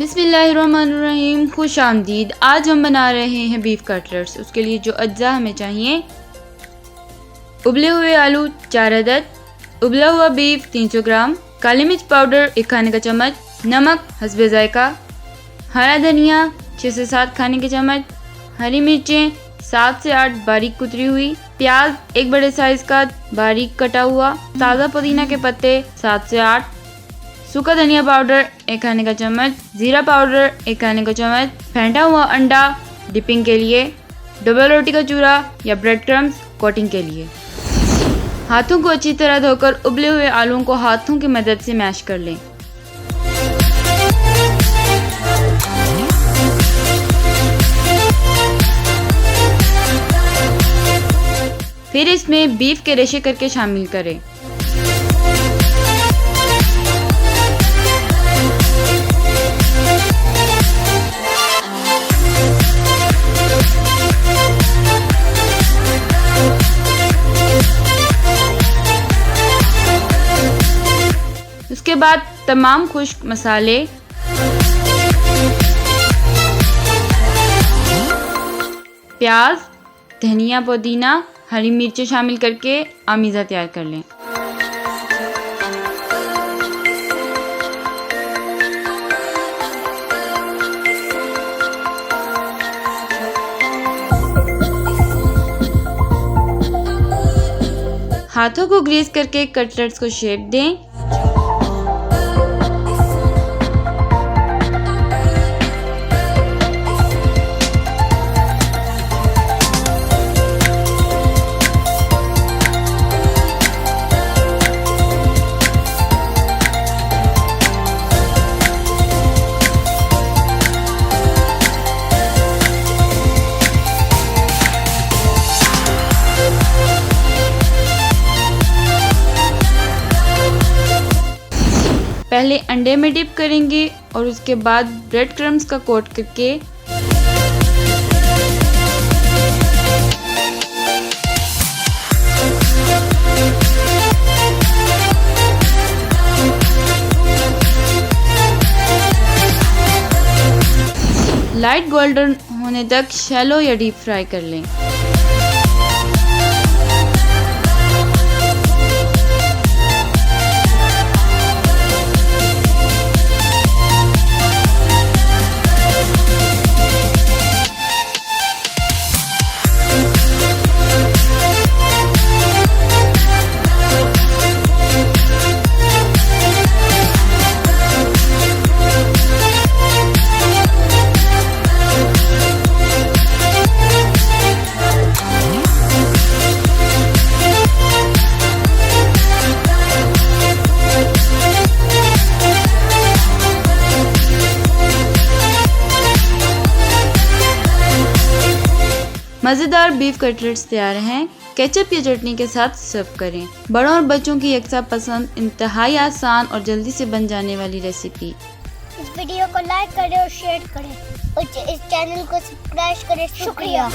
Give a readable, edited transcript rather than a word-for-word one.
बिस्मिल्लाहिर्रहमानिर्रहीम, खुश आमदीद। आज हम बना रहे हैं बीफ कटलेट्स। उसके लिए जो अज्जा हमें चाहिए, उबले हुए आलू 4 अदद, उबला हुआ बीफ 300 ग्राम, काली मिर्च पाउडर 1 खाने का चम्मच, नमक हस्बे जायका, हरा धनिया 6 से 7 खाने के चम्मच, हरी मिर्चें 7 से 8 बारीक कुतरी हुई, प्याज 1 बड़े साइज का बारीक कटा हुआ, ताज़ा पुदीना के पत्ते 7 से 8, सूखा धनिया पाउडर 1 खाने का चम्मच, जीरा पाउडर 1 खाने का चम्मच, फेंटा हुआ अंडा डिपिंग के लिए, डबल रोटी का चूरा या ब्रेड क्रम्स कोटिंग के लिए। हाथों को अच्छी तरह धोकर उबले हुए आलूओं को हाथों की मदद से मैश कर लें। फिर इसमें बीफ के रेशे करके शामिल करें। उसके बाद तमाम खुश्क मसाले, प्याज, धनिया, पुदीना, हरी मिर्चें शामिल करके आमीज़ा तैयार कर लें। हाथों को ग्रीस करके कटलेट्स को शेप दें। पहले अंडे में डिप करेंगे और उसके बाद ब्रेड क्रम्स का कोट करके लाइट गोल्डन होने तक शैलो या डीप फ्राई कर लें। मज़ेदार बीफ कटलेट्स तैयार हैं। केचप या चटनी के साथ सर्व करें। बड़ों और बच्चों की यकसा पसंद, इंतहाई आसान और जल्दी से बन जाने वाली रेसिपी। इस वीडियो को लाइक करें और शेयर करें और इस चैनल को सब्सक्राइब करें। शुक्रिया।